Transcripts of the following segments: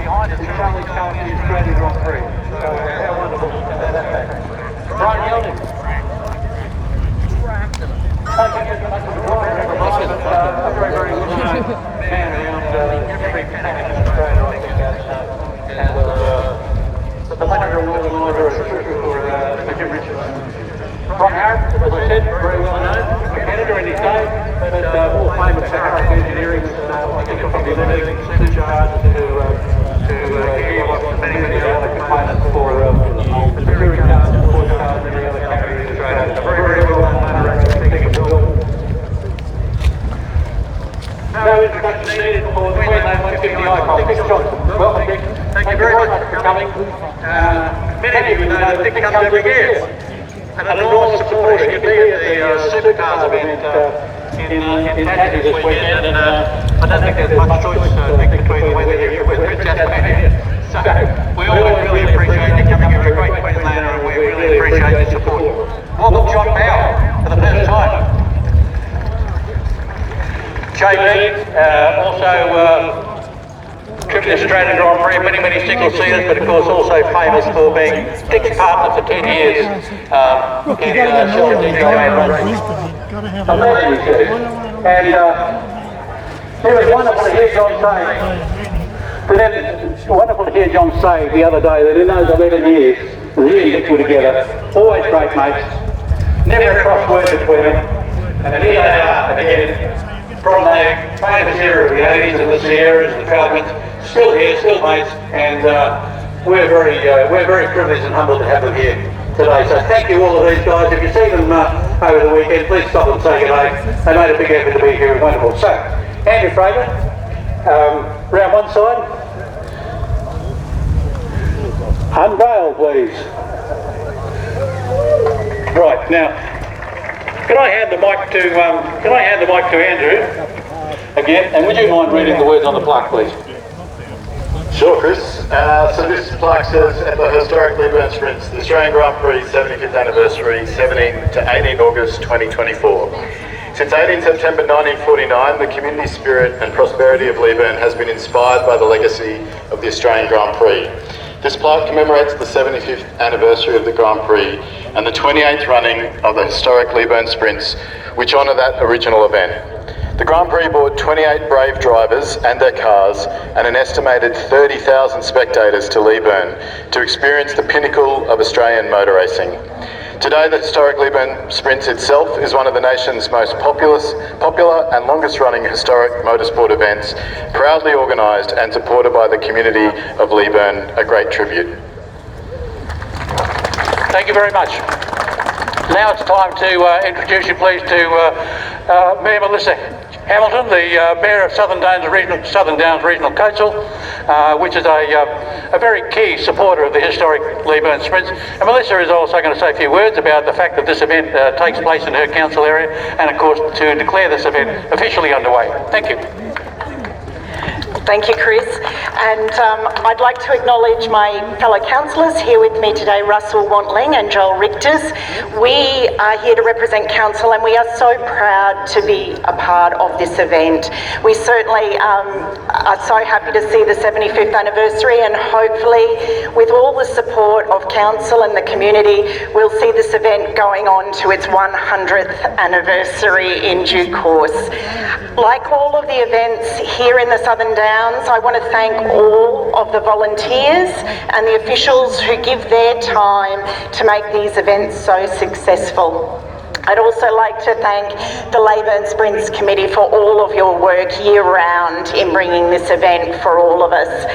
Behind us, Charlie Cohen is Australian Grand Prix. So how wonderful is that? Brian Yeldon. A very, very good man around every paddock in Australia, I think, and the legendary organiser for Jim Richards. Ron Harris, as I said, very well known competitor in his day, but more famous for Harris Engineering, I think it'll probably limiting superchargers to gearbox and many other components for the touring cars, sports cars, and every other category in Australia. A very, very well known manufacturer. No introduction needed for the Queensland 150 icon. Dick Johnson. Welcome, Dick. Thank you very much for coming. Many of you know that Dick comes every year. An enormous supporter. He'll be at the Supercars event in Tassie this weekend, and I don't think there's much choice between whether it's Tasmania. So we always really appreciate you coming here. You're a great Queenslander, and we really appreciate your support. Welcome John Powell for the first time. JB, also driven the Australian Grand Prix, many single-seaters, but of course also famous for being Dick's partner for 10 years in Shell DJI racing. And it was wonderful to hear John say, wonderful to hear John say the other day that in those 11 years, he and Dick were together, always great mates, never a cross word between them, and here they are again, from the famous era of the 80s and the Sierras and the Falcons, still here, still mates, and we're very privileged and humbled to have them here today. So thank you all of these guys. If you see them over the weekend, please stop and say good day. They made a big effort to be here. It's wonderful. So, Andrew Fraser, round one side. Unveil, please. Right now. Can I hand the mic to Andrew again? And would you mind reading the words on the plaque, please? Sure, Chris. So this plaque says, at the historic Leyburn Sprints, the Australian Grand Prix 75th anniversary, 17 to 18 August 2024. Since 18 September 1949, the community spirit and prosperity of Leyburn has been inspired by the legacy of the Australian Grand Prix. This plaque commemorates the 75th anniversary of the Grand Prix and the 28th running of the historic Leyburn Sprints, which honour that original event. The Grand Prix brought 28 brave drivers and their cars and an estimated 30,000 spectators to Leyburn to experience the pinnacle of Australian motor racing. Today, the historic Leyburn Sprints itself is one of the nation's most popular and longest running historic motorsport events, proudly organised and supported by the community of Leyburn, a great tribute. Thank you very much. Now it's time to introduce you please to Mayor Melissa Hamilton, the Mayor of Southern Downs Regional Council, which is a very key supporter of the historic Leyburn Sprints. And Melissa is also going to say a few words about the fact that this event takes place in her council area, and of course to declare this event officially underway. Thank you. Thank you, Chris. And I'd like to acknowledge my fellow councillors here with me today, Russell Wantling and Joel Richters. We are here to represent council, and we are so proud to be a part of this event. We certainly are so happy to see the 75th anniversary, and hopefully with all the support of council and the community, we'll see this event going on to its 100th anniversary in due course. Like all of the events here in the Southern Downs, I want to thank all of the volunteers and the officials who give their time to make these events so successful. I'd also like to thank the Leyburn Sprints Committee for all of your work year-round in bringing this event for all of us.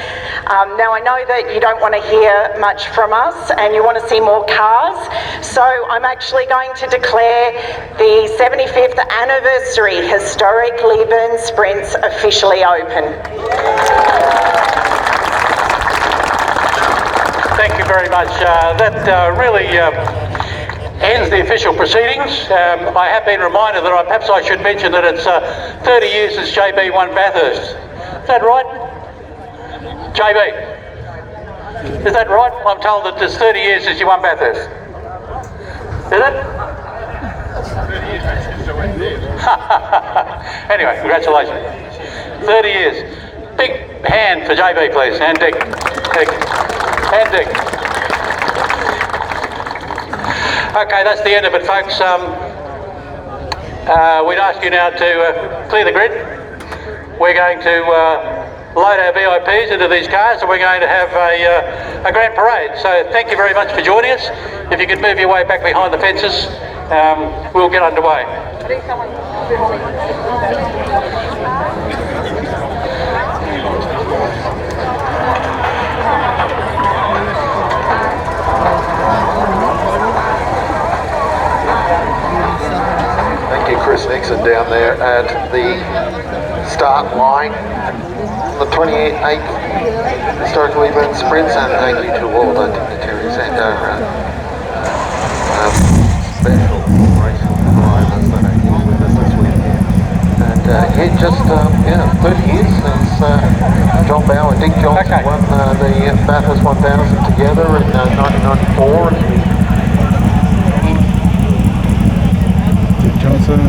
Now, I know that you don't want to hear much from us and you want to see more cars, so I'm actually going to declare the 75th anniversary historic Leyburn Sprints officially open. Thank you very much. That really ends the official proceedings. I have been reminded that perhaps I should mention that it's 30 years since JB won Bathurst. Is that right? JB, is that right? I'm told that it's 30 years since you won Bathurst. Is it? Anyway, congratulations. 30 years. Big hand for JB, please. And Dick. And Dick. Okay, that's the end of it, folks. We'd ask you now to clear the grid. We're going to load our VIPs into these cars and we're going to have a grand parade. So thank you very much for joining us. If you could move your way back behind the fences, we'll get underway. Thank you, Chris Nixon, down there at the start line on the 28th Historic Leyburn Sprints, and thank you to all the dignitaries and our special racing drivers that are here with us this weekend. And yeah, just 30 years since John Bauer, Dick Johnson won the Bathurst 1000 together in 1994. Johnson.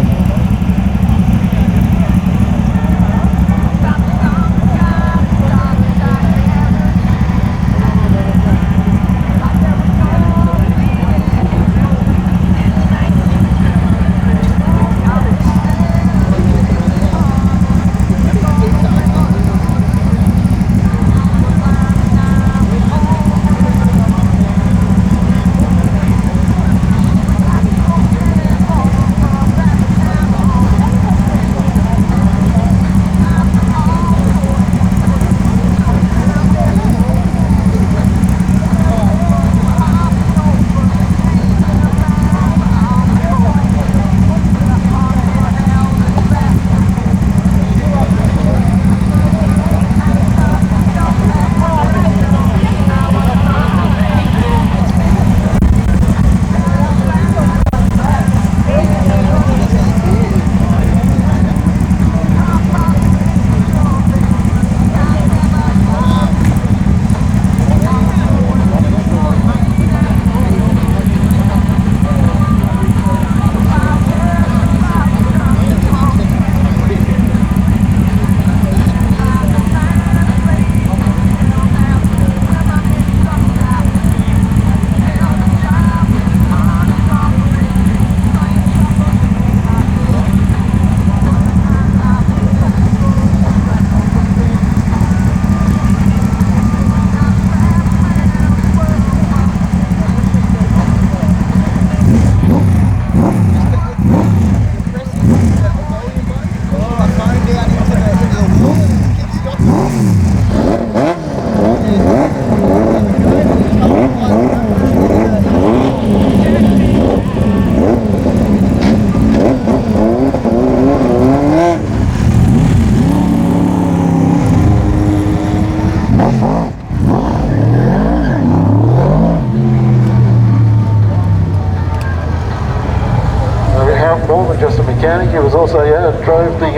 More than just a mechanic, he was also drove the.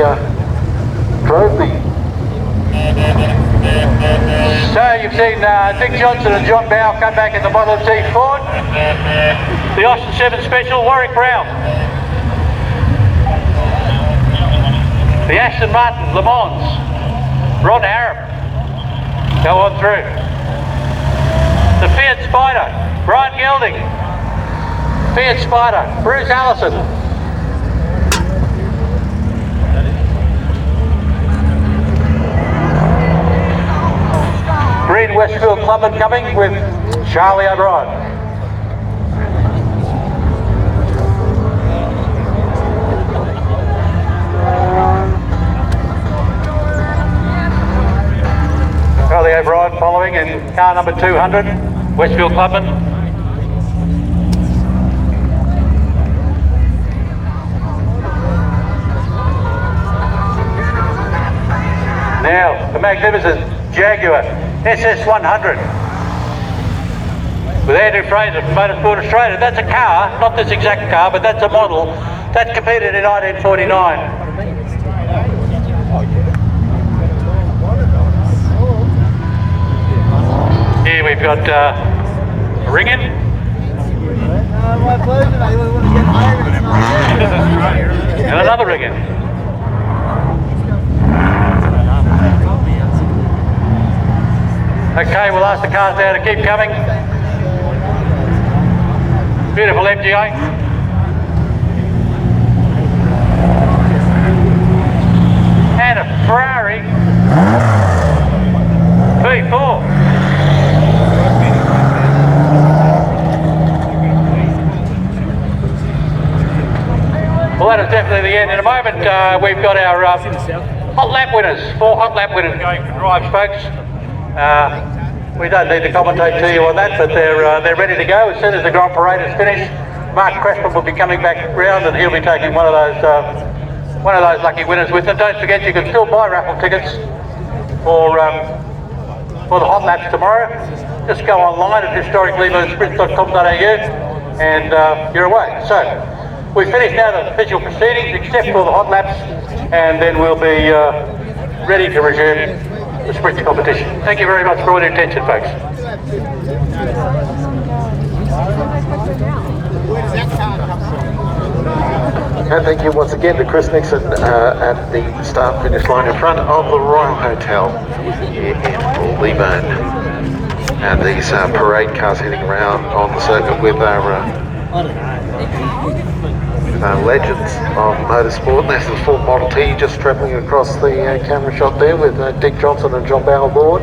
So you've seen Dick Johnson and John Bow come back in the Model T Ford. The Austin 7 Special, Warwick Brown. The Aston Martin Le Mans, Ron Harrop. Go on through. The Fiat Spider, Brian Gelding. Fiat Spider, Bruce Allison. Green Westfield Clubman coming with Charlie O'Brien. Charlie O'Brien following in car number 200, Westfield Clubman. Now, the magnificent Jaguar SS100. with Andrew Fraser from Motorsport Australia. That's a car, not this exact car, but that's a model that competed in 1949. Here we've got a ring in. And another ring in. Okay, we'll ask the cars now to keep coming. Beautiful MGA. And a Ferrari V4. Well, that is definitely the end. In a moment, we've got our hot lap winners, 4 hot lap winners going for drives, folks. We don't need to commentate to you on that, but they're ready to go. As soon as the Grand Parade is finished, Mark Crespin will be coming back round and he'll be taking one of those lucky winners with them. Don't forget, you can still buy raffle tickets for the hot laps tomorrow. Just go online at historicleyburnssprints.com.au and you're away. So, we've finished now the official proceedings except for the hot laps, and then we'll be ready to resume the sprint competition. Thank you very much for all your attention, folks. And thank you once again to Chris Nixon at the start finish line in front of the Royal Hotel here in Leyburn. And these parade cars heading around on the circuit with our legends of motorsport. This is Ford Model T just travelling across the camera shot there with Dick Johnson and John Bowe aboard.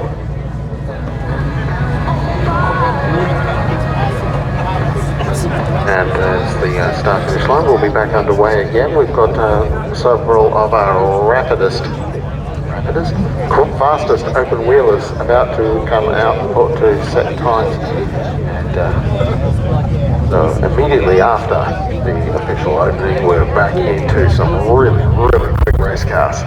And as the start finish line will be back underway again, we've got several of our fastest open wheelers about to come out to set times. And so immediately after the official opening, we're back into some really quick race cars.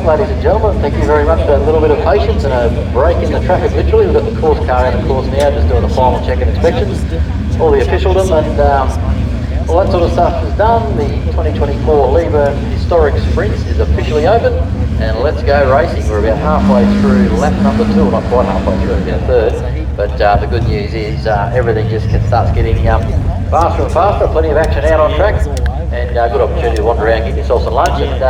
Ladies and gentlemen, thank you very much for a little bit of patience and a break in the traffic literally. We've got the course car out of course now, just doing the final check and inspections, all the officialdom and all that sort of stuff is done. The 2024 Leyburn Historic Sprints is officially open and let's go racing. We're about halfway through lap number 2, well not quite halfway through, about a third, But the good news is everything just starts getting faster and faster, plenty of action out on track, and a good opportunity to wander around, get yourself some lunch, and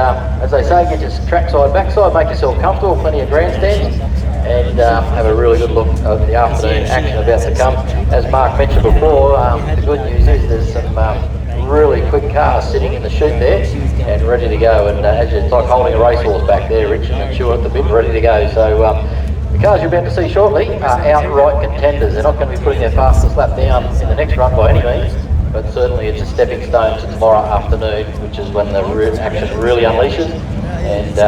as they say, get your trackside, backside, make yourself comfortable, plenty of grandstands, and have a really good look at the afternoon action about to come. As Mark mentioned before, the good news is there's some really quick cars sitting in the chute there and ready to go, and it's like holding a racehorse back there, Richard and chewing at the bit, ready to go. So the cars you're about to see shortly are outright contenders. They're not going to be putting their fastest lap down in the next run by any means, but certainly it's a stepping stone to tomorrow afternoon, which is when the action really unleashes, and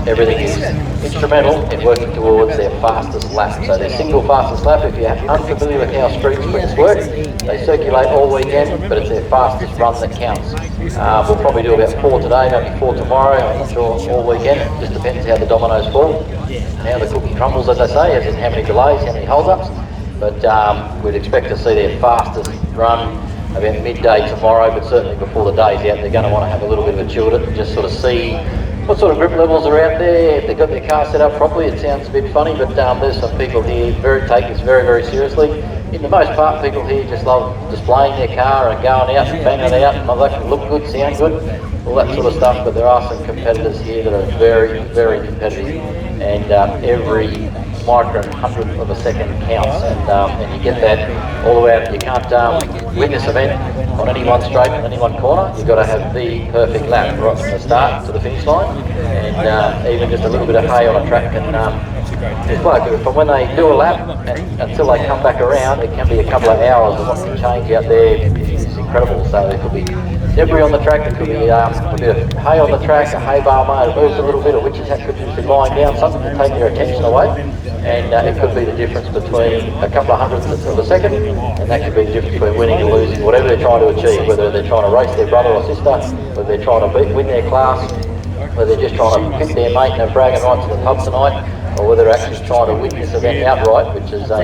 everything is instrumental in working towards their fastest lap. So their single fastest lap, if you're unfamiliar with how street sprints work, they circulate all weekend, but it's their fastest run that counts. We'll probably do about 4 today, maybe 4 tomorrow, I'm not sure, all weekend. It just depends how the dominoes fall, and how the cookie crumbles, as I say, as in how many delays, how many hold-ups. But we'd expect to see their fastest run about midday tomorrow, but certainly before the day's out, they're going to want to have a little bit of a chill at it and just sort of see what sort of grip levels are out there. If they've got their car set up properly, it sounds a bit funny, but there's some people here take this very, very seriously. In the most part, people here just love displaying their car and going out and banging it out, and they can look good, sound good, all that sort of stuff. But there are some competitors here that are very, very competitive, and every micron, hundredth of a second counts, and you get that all the way out. You can't win this event on any one straight, on any one corner. You've got to have the perfect lap right from the start to the finish line, and even just a little bit of hay on a track can it's quite good. From when they do a lap until they come back around, it can be a couple of hours, and what can change out there is incredible. So there could be debris on the track, there could be a bit of hay on the track, a hay bale may have moved a little bit, a witch's hat could just be lying down, something to take their attention away, and it could be the difference between a couple of hundredths of a second, and that could be the difference between winning and losing, whatever they're trying to achieve, whether they're trying to race their brother or sister, whether they're trying to win their class, whether they're just trying to pick their mate and have bragging rights to the pub tonight, or whether they're actually trying to win this event outright, which is a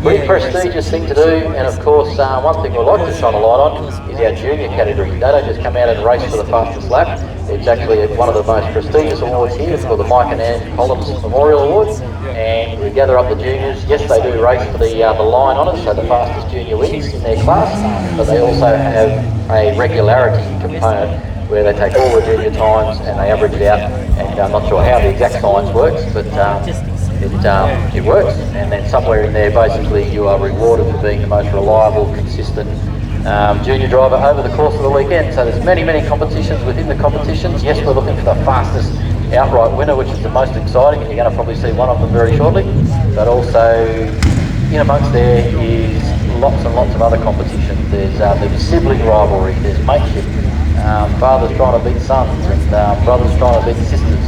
pretty prestigious thing to do. And of course, one thing we'd like to shine a light on is our junior category. They don't just come out and race for the fastest lap. It's actually one of the most prestigious awards here. It's called the Mike and Ann Collins Memorial Awards, and we gather up the juniors. Yes, they do race for the line on it, so the fastest junior wins in their class, but they also have a regularity component where they take all the junior times and they average it out, and I'm not sure how the exact science works, but it works, and then somewhere in there basically you are rewarded for being the most reliable, consistent junior driver over the course of the weekend. So there's many, many competitions within the competitions. Yes, we're looking for the fastest outright winner, which is the most exciting, and you're going to probably see one of them very shortly, but also in amongst there is lots and lots of other competitions. There's sibling rivalry, there's mateship, fathers trying to beat sons, and brothers trying to beat sisters,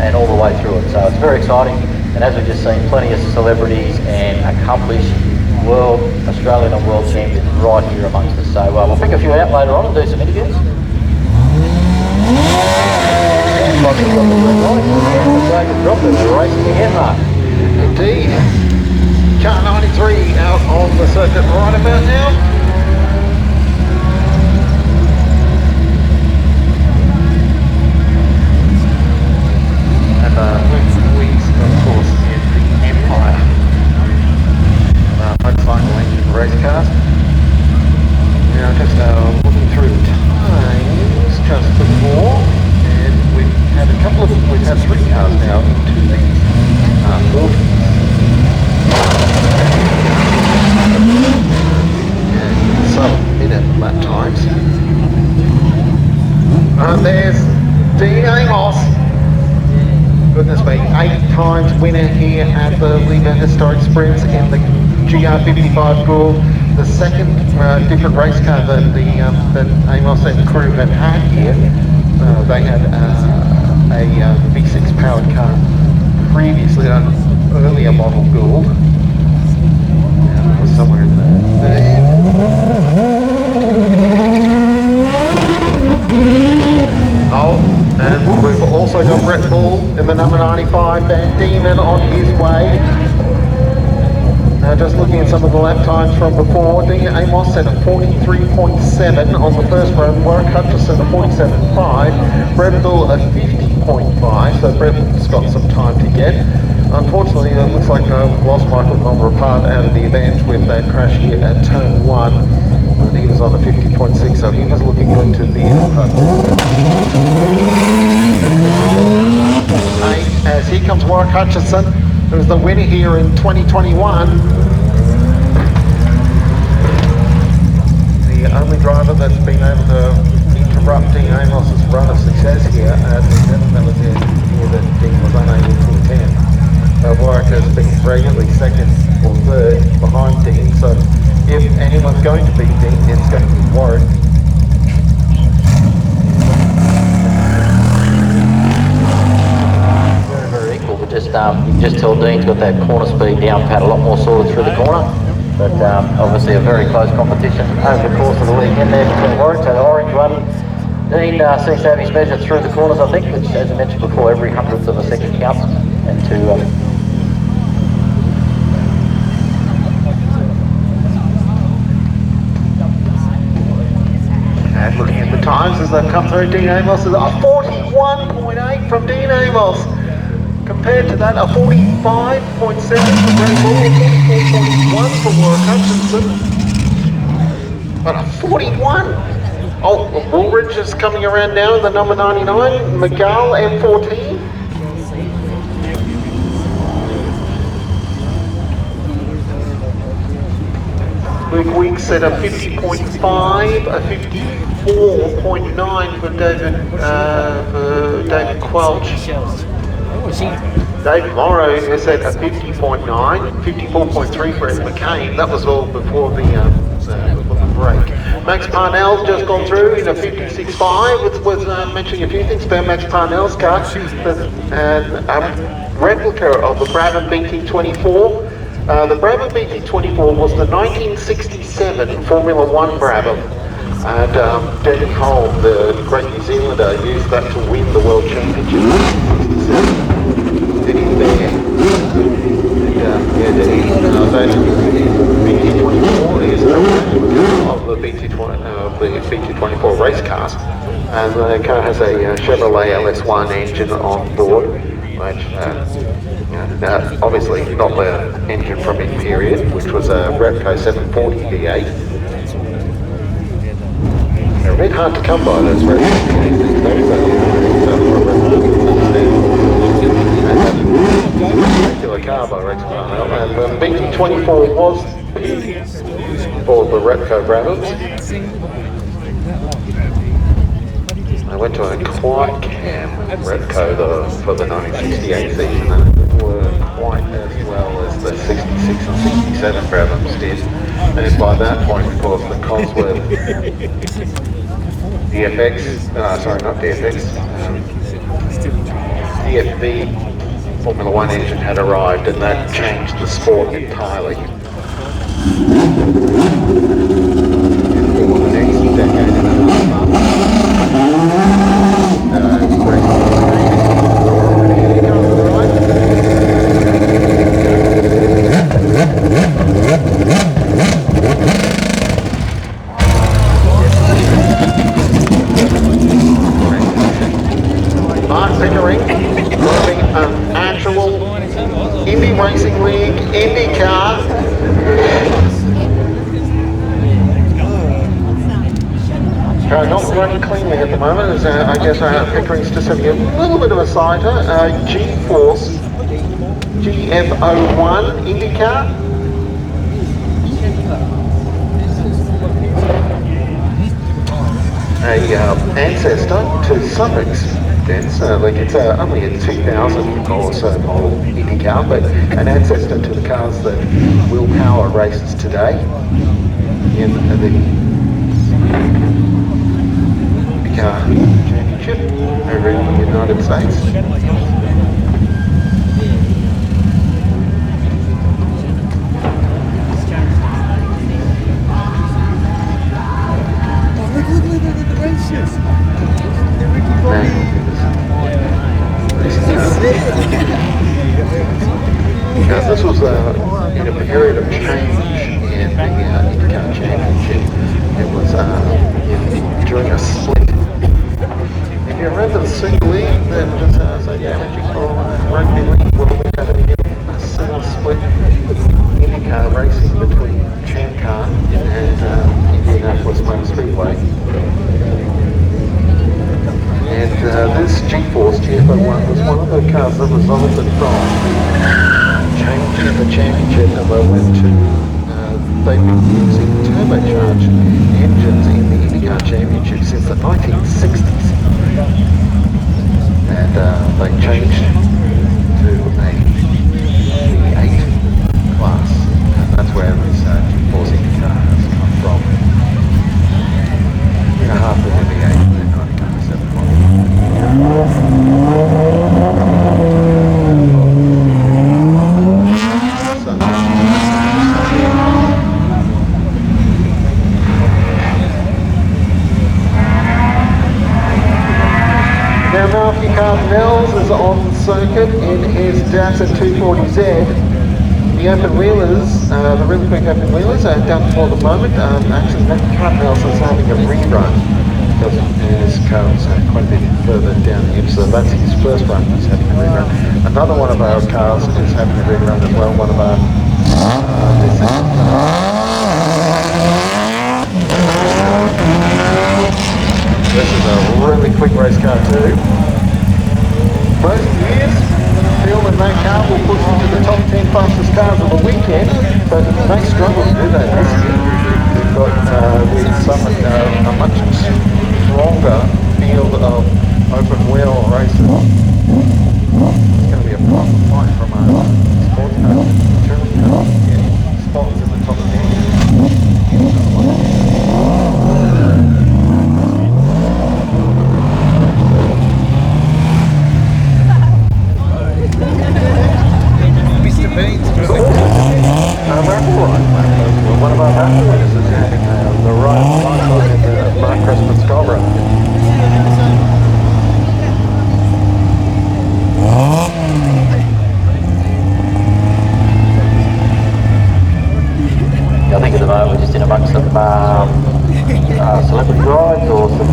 and all the way through it. So it's very exciting, and as we've just seen, plenty of celebrities and accomplished world, Australian and world champions right here amongst us. So we'll pick a few out later on and do some interviews. Racing again, Mark. Indeed. Car 93 out on the circuit right about now. Wings, of course, in the Empire motorcycle engine race cars. Now just looking through times just before, and we've had three cars now into the 40s. And sub-minute lap times. There's Dean Amos. Goodness me, 8 times winner here at the Leyburn Historic Sprints in the GR55 Gould. The second different race car that Amos and crew have had here. They had a V6 powered car previously, an earlier model Gould. Somewhere in there. And we've also got Brett Ball in the number 95, Van Diemen on his way. Now just looking at some of the lap times from before, Dean Amos set a 43.7 on the first run, Warwick Hutchison a 47.5, Brett Ball a 50.9, 1.5, so Brett's got some time to get. Unfortunately, it looks like we've lost Michael Palmer-Apart out of the event with that crash here at turn 1. And he was on the 50.6, so he was looking good to be in front. As here comes Warwick Hutchinson, who's the winner here in 2021. The only driver that's been able to interrupt Dean Amos's run of success here at the 7, that was the year that Dean was unable to attend. Warwick has been regularly second or third behind Dean, so if anyone's going to beat Dean, it's going to be Warwick. Very equal, but just you can just tell Dean's got that corner speed down pat a lot more solid through the corner. But obviously a very close competition over the course of the weekend there between Warwick. So the orange one, Dean seems to have his measure through the corners, I think, which, as I mentioned before, every hundredth of a second counts. And And looking at the times as they've come through, Dean Amos is a 41.8 from Dean Amos. Compared to that, a 45.7 for Brett Ball, 44.1 for Warwick Hutchinson. But a 41! Oh, Woolridge is coming around now in the number 99, McGull M14. Luke Weeks at a 50.5, a 54.9 for David Quelch. Dave Morrow is at a 50.9, 54.3 for Ed McCain. That was all before the break. Max Parnell's just gone through in a 56.5. It's worth mentioning a few things about Max Parnell's car. And replica of the Brabham BT24. The Brabham BT24 was the 1967 Formula One Brabham. And Danny Holm, the great New Zealander, used that to win the World Championship. Did he there? The BT24 is of the BT24 race cars. And the car has a Chevrolet LS1 engine on board, which obviously not the engine from Imperial, which was a Repco 740 V8. They're a bit hard to come by, those race cars these days, regular car by Rex Parnell, and the BT24 was for the Repco Brabhams. I went to a quiet cam Repco for the 1968 season, and it worked quite as well as the 66 and 67 Brabhams did. And by that point, of course, the Cosworth DFX, sorry, not DFX, DFV Formula One engine had arrived, and that changed the sport entirely. For the next decade and a half. Mark Pickering driving an actual Indy Racing League Indy car. Not running cleanly at the moment, as I guess Pickering's just having a little bit of a cider. G-Force GF01 IndyCar. A ancestor to some extent, it's only a 2000 or so model IndyCar, but an ancestor to the cars that will power races today in the Championship over in the United States. This was in a period of change in the IndyCar Championship. It was during a split. If you remember the single league that just resulted from change in the championship, and they went to they've been using turbocharged engines in the IndyCar Championship since the 1960s, and they changed to a V8 class, and that's where this G-Force IndyCar has come from. Half of the V8 in 1997 model. Now Matthew Cardinals is on circuit in his Datsun 240Z. The open wheelers, the really quick open wheelers are done for the moment. Actually, Matthew Cardinals is having a rerun because his car's quite a bit further down the edge, so that's his first run. He's having a rerun. Another one of our cars is having a rerun as well. One of our this is a really quick race car too. Most years, Phil and that car will push into the top 10 fastest cars of the weekend, but they struggle to do that this year. We've got a much stronger field of open wheel races. It's going to be a proper fight from our sports car, touring car, getting spots in the top 10. One of our battle winners is having the right cycle in the Mark Christmas Cobra. I think at the moment we're just in amongst some celebrity rides or some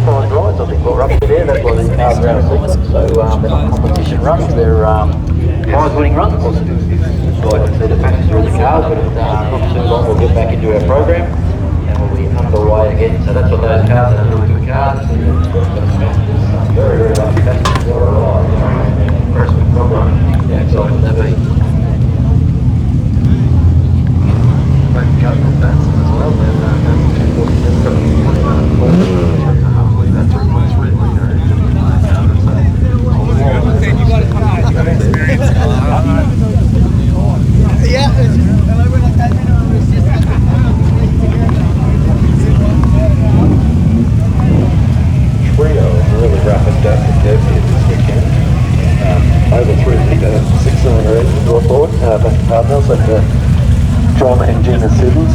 qualified rides. I think we're up there. That's why these cars are out of sequence. So they're not competition runs, they're prize-winning runs. Like I said, the passenger in the cars, but not too long we'll get back into our program and we'll be underway again. So that's what those cars are, really good cars. Very, very lucky passengers all arrived. Yeah, excited to be. They've got the Datsun as well, and Datsun 240's got hopefully that 3.3 litre engine. You got to come out and experience yeah. Trio of really rapid Datsun devs here this weekend. Over 3 litre 6-cylinder engine brought forward. Matthew Cardinals and John and Gina Siddons.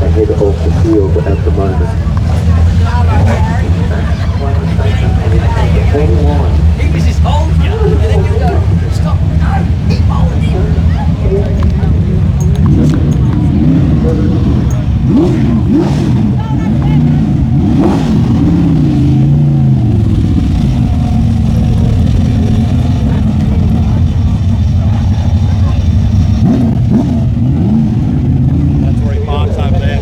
Ahead of the field at the moment. This is hold you, and then you go, stop, no, keep holding. That's where he parks over there.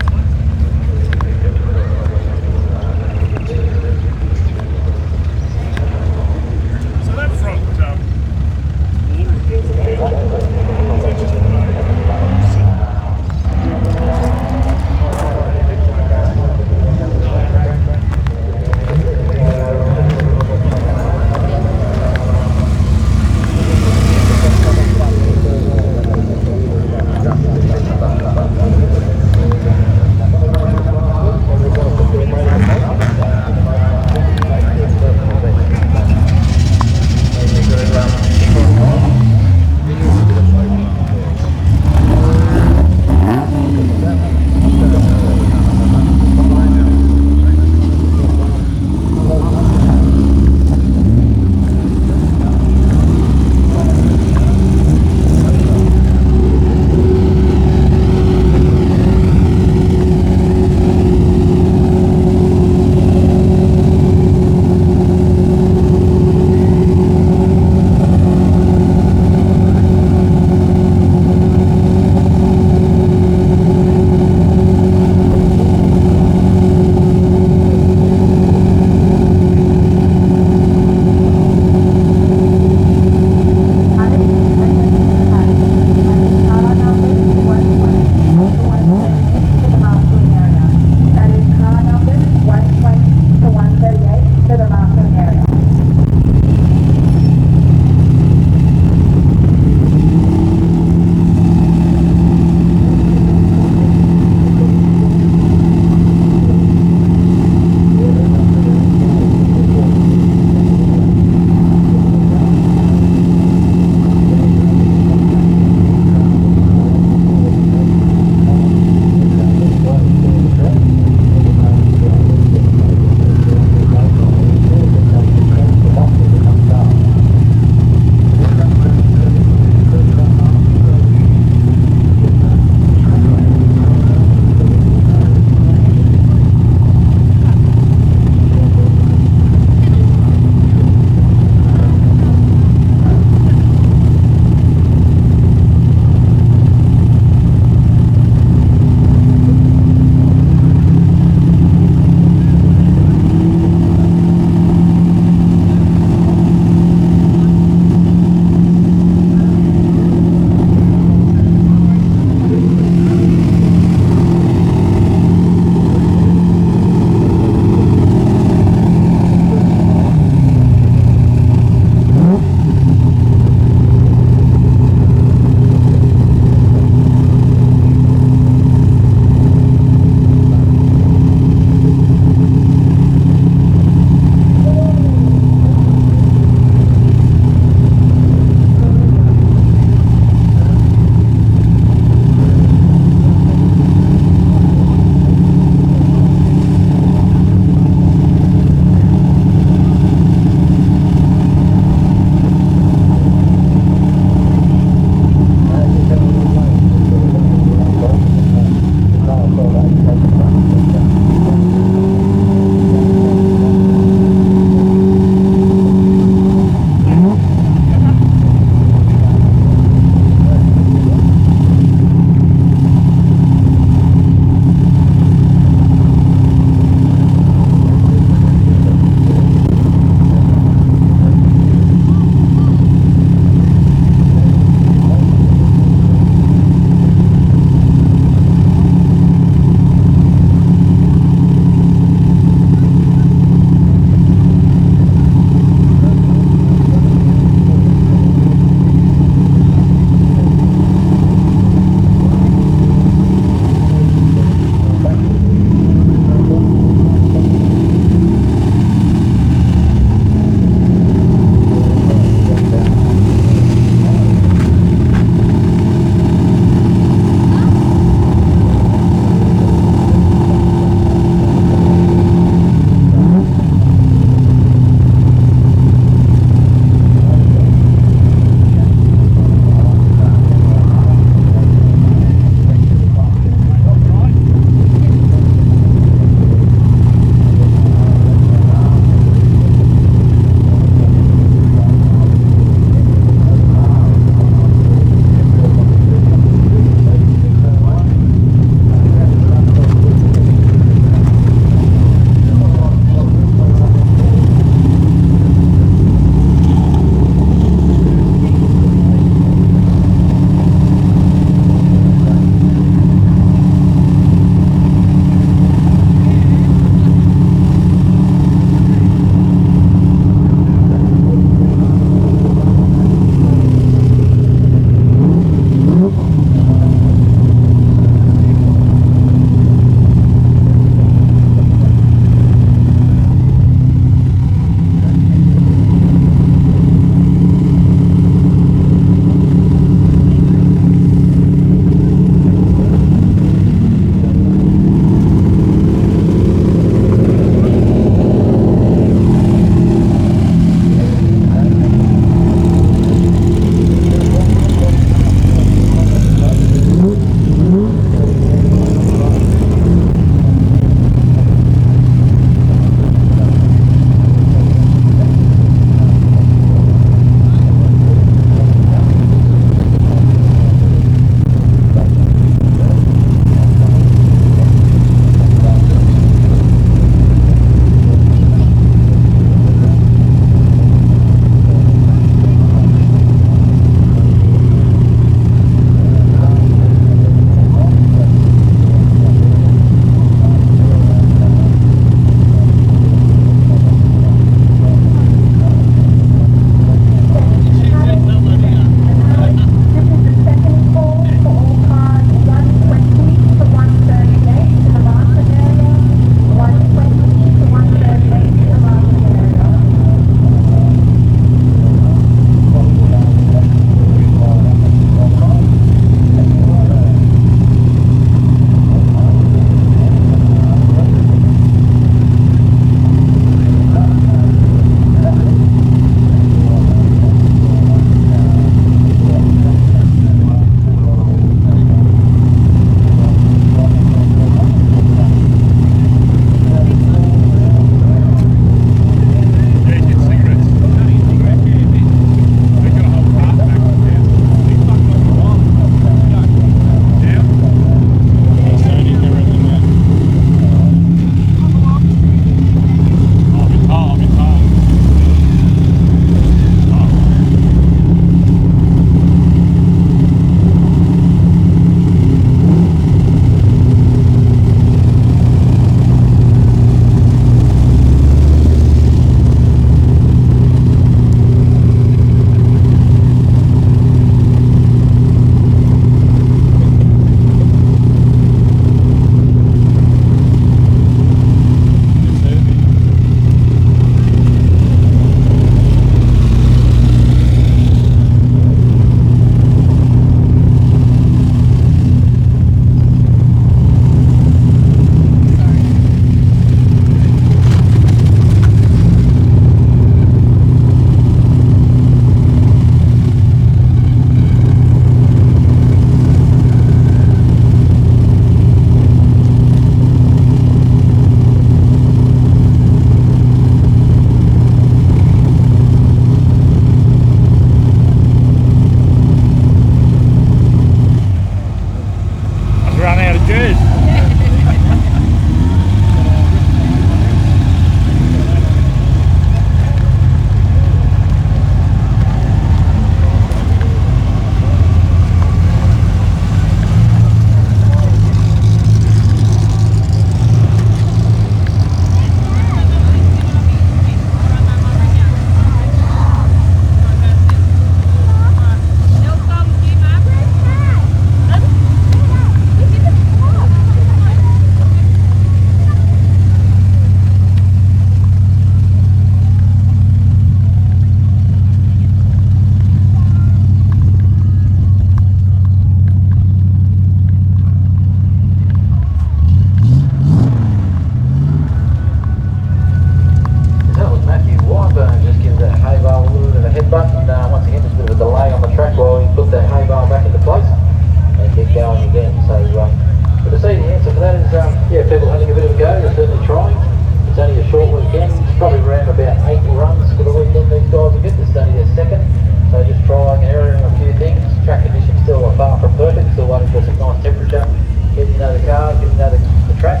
bit. This is only their second, so just trying and erroring a few things. Track conditions still far from perfect, still waiting for some nice temperature, getting to know the cars, getting to know the track,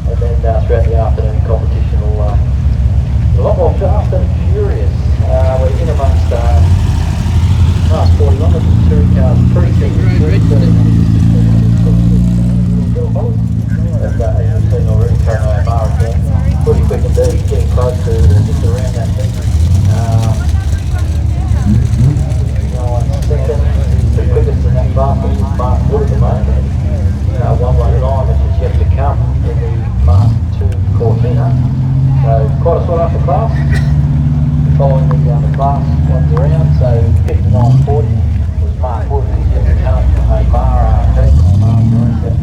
and then throughout the afternoon competition will a lot more fast and furious. We're in amongst last 40 kilometres, two cars, three seconds, and already trying our bar again. Pretty quick and dirty, getting close to just around that thing. Second, the quickest and that fastest is Mark Wood at the moment. 119, which is yet to come in the Mark 2 Cortina. So quite a sought after class. Following the class ones around, so 59.40 was Mark Wood, who's yet to come. A bar team, a bar joint, that's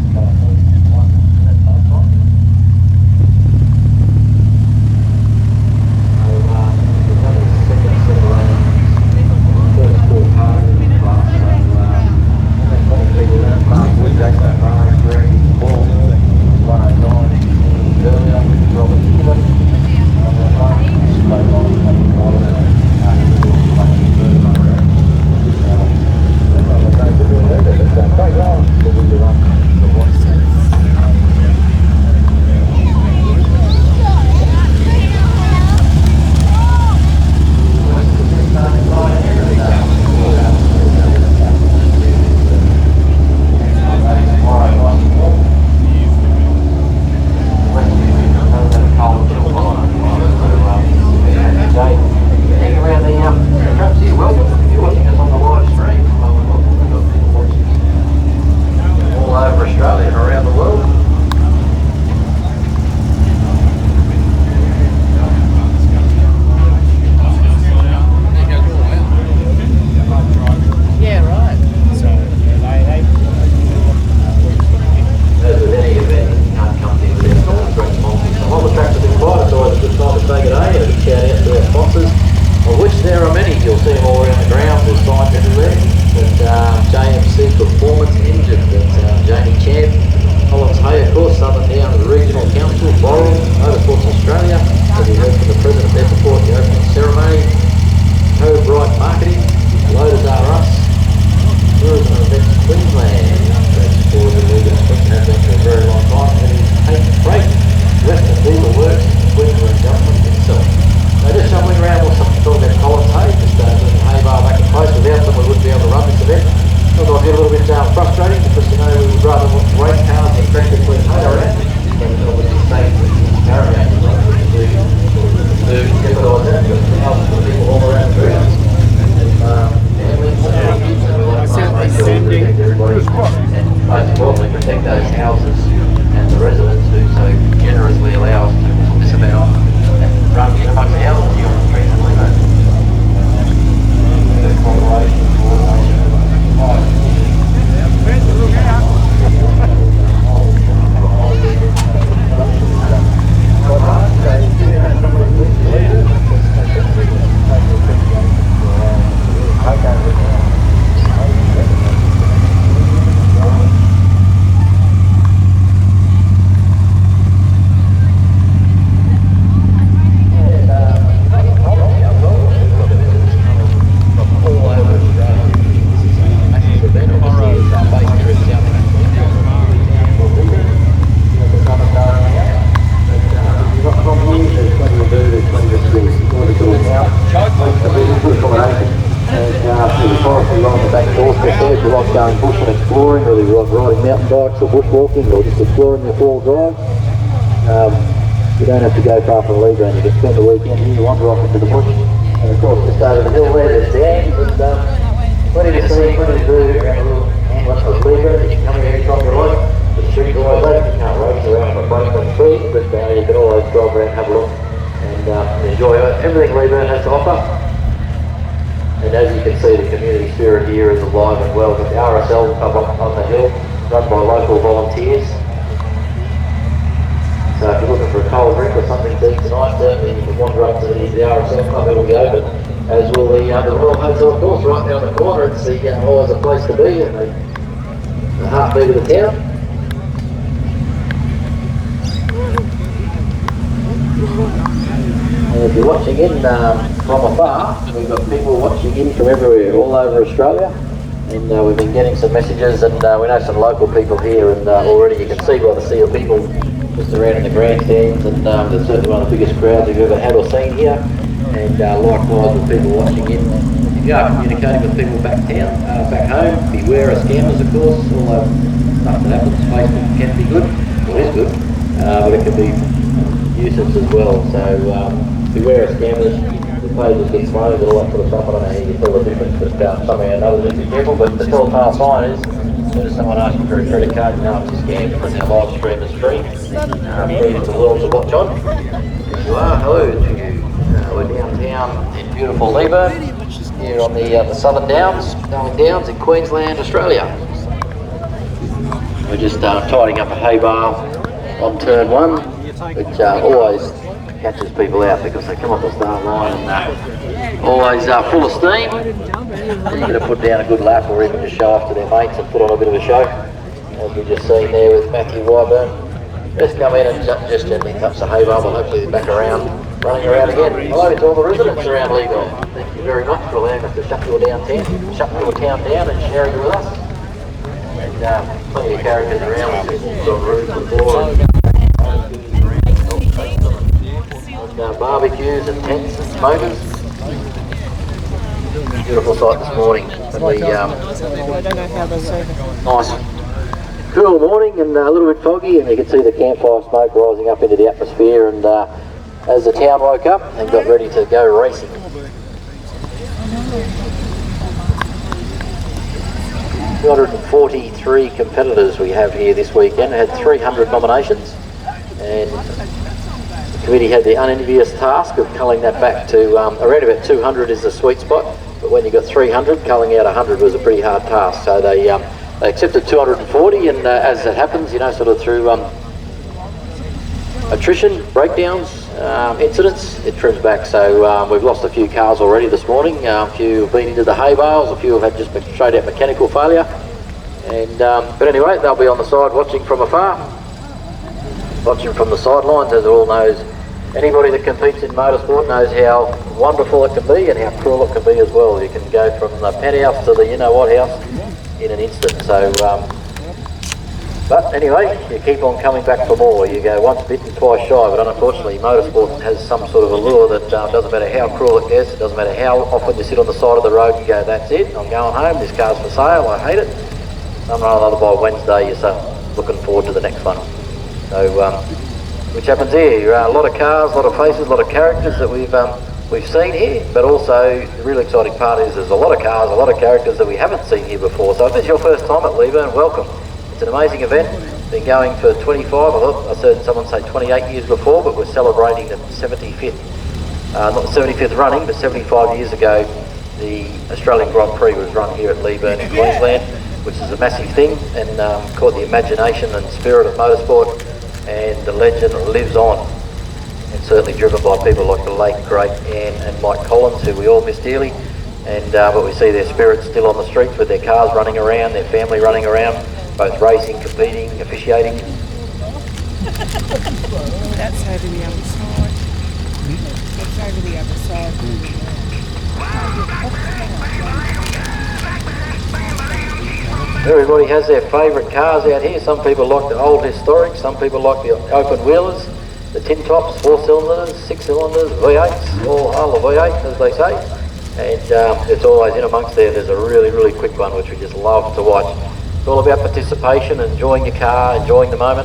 Motorsports Australia, as we heard from the President of their support, the opening ceremony. Co-Bright Marketing, Loaders R Us, Tourism Events Queensland, that's for the Leyburn Sprints, has been for a very long time, and is taking freight, Western Diesel Works, and the Queensland Government itself. Now just shuffling around, we'll talk about Collins Hay, just bringing the hay bar back in place. Without them we wouldn't be able to run this event. Sometimes get a little bit frustrating because we would rather race cars and practically hay around. But obviously safe caravan to jeopardise that, because the houses for people all around the grounds. And most importantly protect those houses and the residents who so generously allow us to put this event on and run in amongst the houses here on the streets of Leyburn. The cooperation, coordination, going bush and exploring, whether you're riding mountain bikes or bushwalking or just exploring your fall drive. You don't have to go far from Leyburn. You can spend the weekend here, wander off into the bush, and of course just over the hill there, there's dams, and plenty to see, plenty to do around a little hamlet of Leyburn. You can come here anytime you like. The street drive later, you can't race around on a break on the street, but you can always drive around and have a look and enjoy everything Leyburn has to offer. And as you can see, the community spirit here is alive and well with the RSL up on the hill, run by local volunteers. So if you're looking for a cold drink or something to eat tonight, certainly you can wander up to the RSL club, it'll be open. As will the Royal Hotel, of course, right down the corner. It's always a place to be and the heartbeat of the town. And if you're watching in from afar, we've got people watching in from everywhere, all over Australia. And we've been getting some messages, and we know some local people here, and already you can see by the sea of people just around in the grandstands, and there's certainly one of the biggest crowds we've ever had or seen here. And likewise with people watching in. If you are communicating with people back home, beware of scammers, of course. Although stuff that happens, Facebook can be good, well, it is good, but it can be nuisance as well. So beware of scammers. The pages get slow, all that sort of stuff. I don't know how you tell the difference, but somehow or another, just be careful. But the telltale sign is, as soon as someone asks you for a credit card, you know it's a scam, because our live stream is free. It's the world to watch on. There you are, hello to you. We're downtown in beautiful Leyburn, here on the Southern Downs, Darling Downs in Queensland, Australia. We're just tidying up a hay bale on turn 1, which always catches people out because they come off the start line and always full of steam. You're going to put down a good lap or even just show off to their mates and put on a bit of a show, as we just seen there with Matthew Leyburn. Just come in and just gently touch the hay bale, but hopefully they're back around, running around again. Hello to all the residents around Leyburn. Thank you very much for allowing us to shut your town down and sharing it with us. And plenty of characters around, we've got rooms and floor and barbecues and tents and smokers. Beautiful sight this morning. Nice cool morning and a little bit foggy, and you can see the campfire smoke rising up into the atmosphere, and as the town woke up and got ready to go racing. $243 competitors we have here this weekend. Had 300 nominations, and the committee had the unenvious task of culling that back to around about 200 is the sweet spot, but when you got 300, culling out 100 was a pretty hard task. So they accepted 240, and as it happens, you know, sort of through attrition, breakdowns, incidents, it trims back. So we've lost a few cars already this morning. A few have been into the hay bales, a few have had just straight out mechanical failure. And but anyway, they'll be on the side watching from afar, watching from the sidelines. As it all knows, anybody that competes in motorsport knows how wonderful it can be and how cruel it can be as well. You can go from the penthouse to the you-know-what house in an instant. So, but anyway, you keep on coming back for more. You go once bitten, twice shy, but unfortunately motorsport has some sort of allure that doesn't matter how cruel it gets, it doesn't matter how often you sit on the side of the road and go, that's it, I'm going home, this car's for sale, I hate it. Somehow or other by Wednesday you start looking forward to the next one. So, which happens here. A lot of cars, a lot of faces, a lot of characters that we've seen here, but also the really exciting part is there's a lot of cars, a lot of characters that we haven't seen here before. So if this is your first time at Leyburn, welcome. It's an amazing event. Been going for 25, I heard someone say 28 years before, but we're celebrating the 75th, not the 75th running, but 75 years ago the Australian Grand Prix was run here at Leyburn in Queensland, which is a massive thing, and caught the imagination and spirit of motorsport, and the legend lives on. And certainly driven by people like the late great Anne and Mike Collins, who we all miss dearly, and but we see their spirits still on the streets with their cars running around, their family running around, both racing, competing, officiating. That's over the other side. That's over the other side. Everybody has their favourite cars out here. Some people like the old historic, some people like the open wheelers, the tin tops, 4 cylinders, 6 cylinders, V8s, all the V8 as they say. And it's always in amongst there's a really, really quick one which we just love to watch. It's all about participation, enjoying your car, enjoying the moment.